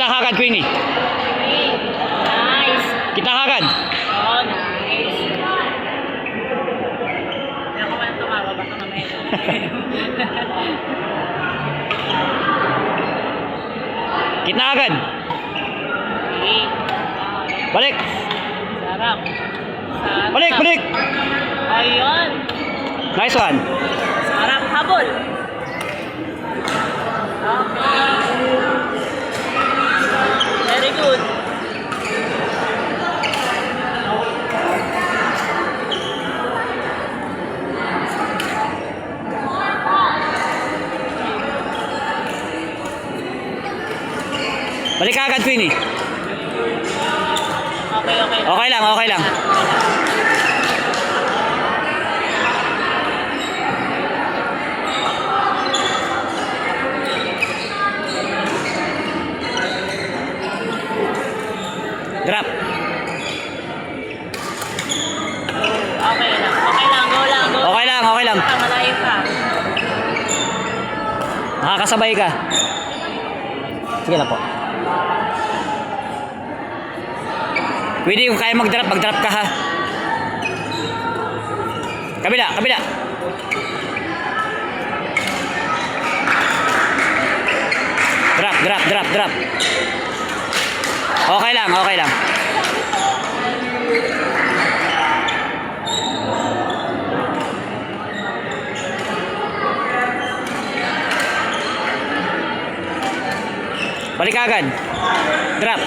kagad, Queenie. Nice. Kita kagad. Oh, nice. Hindi ako man tumawa, baka mamaya. Kita kagad. Okay. Balik. Sarap. Sarap. Balik, balik. Ayun. Nice one. Sarap. Habol. Okay. Very good. Balik kagad, Queenie. Okay, okay. Okay lang, okay lang. Drop. Okay lang. Okay lang. Go lang. Go. Okay lang, okay lang. Malayo ka. Nakakasabay ka. Sige lang po. Pwede kung kaya mag-drop, mag-drop ka ha. Kabila, kabila. Drop, drop, drop, drop. Okay lang, okay lang. Balik agad. Drop.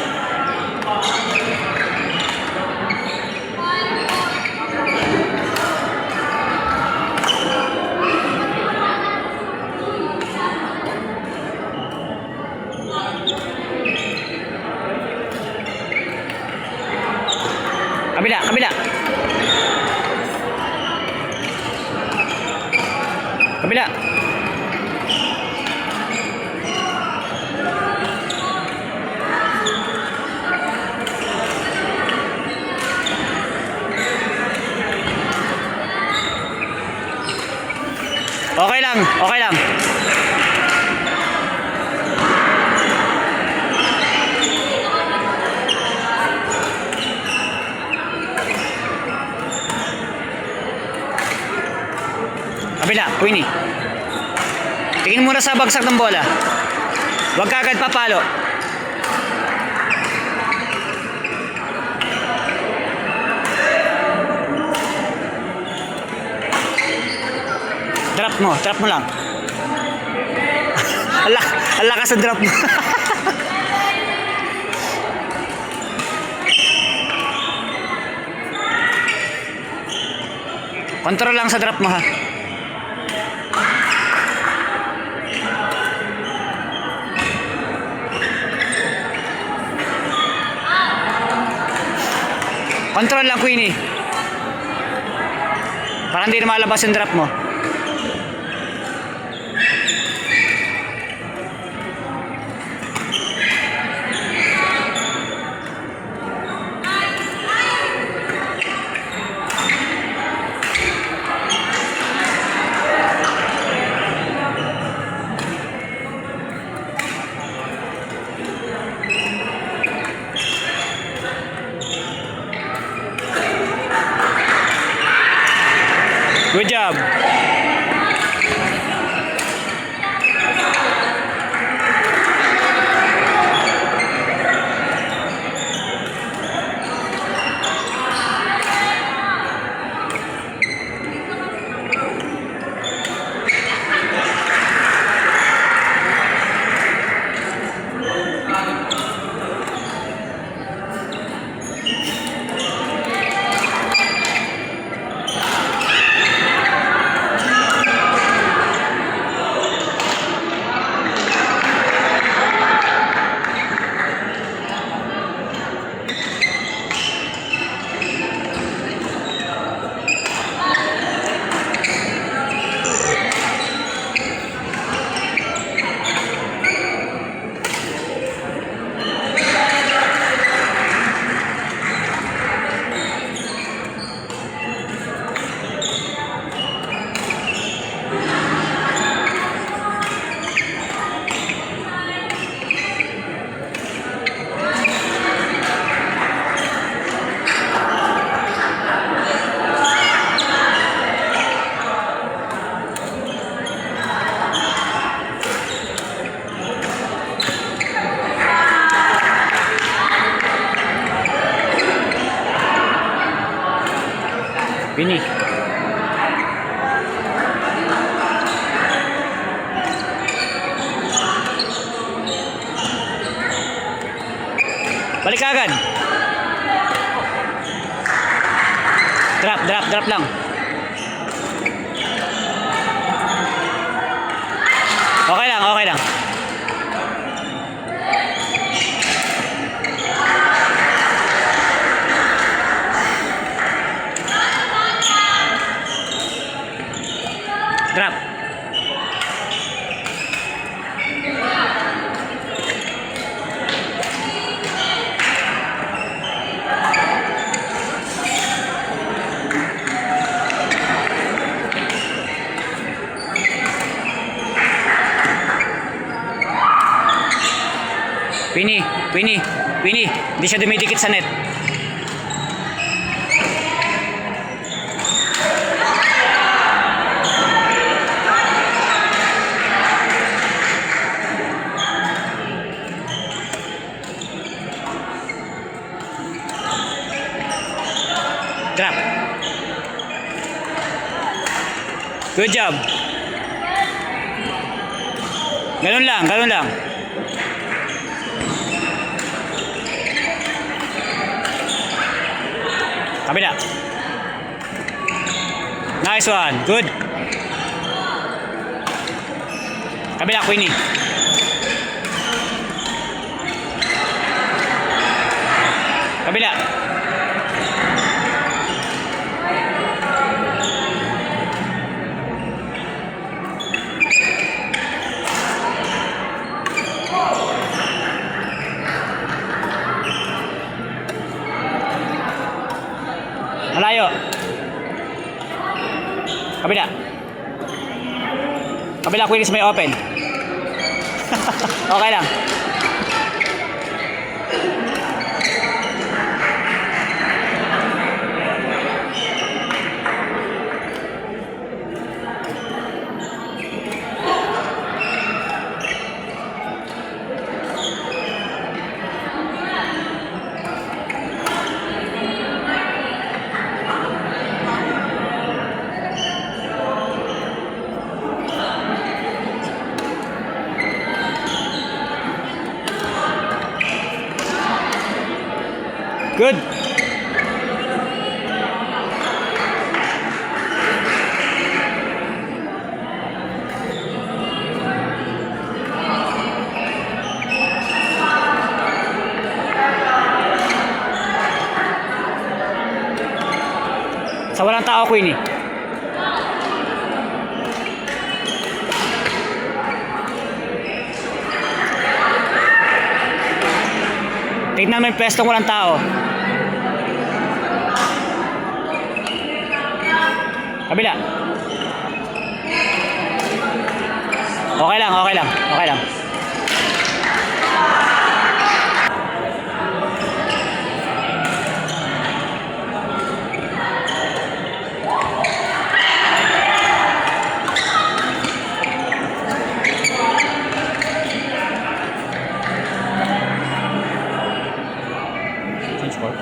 Kabila, kabila. Kabila. Okay lang, okay lang. Kabila, Queenie. Tingin muna sa bagsak ng bola. Huwag ka agad papalo. Drop mo lang. Ang lakas sa drop mo. Control lang sa drop mo ha. Control lang, Queenie. Para hindi na malabas yung drop mo. Good job. Pini. Balik ka agad. Drop lang. Okay lang. Drop. Pini. Hindi siya dumidikit sa net. Drop. Good job. Ganun lang. Kabila. Nice one. Good. Kabila, Queenie. Kabila. Malayo. Kabila. Kabila, Queenie, may open. Okay lang. Good. Sa walang tao, Queenie. Tignan mo yung pwestong walang tao. Kabila. Okay lang. Change court.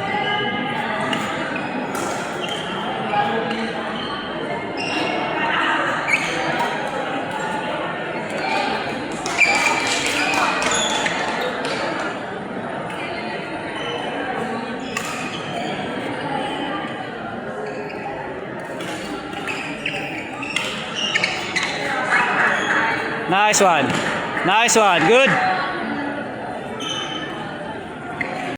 Nice one. Good.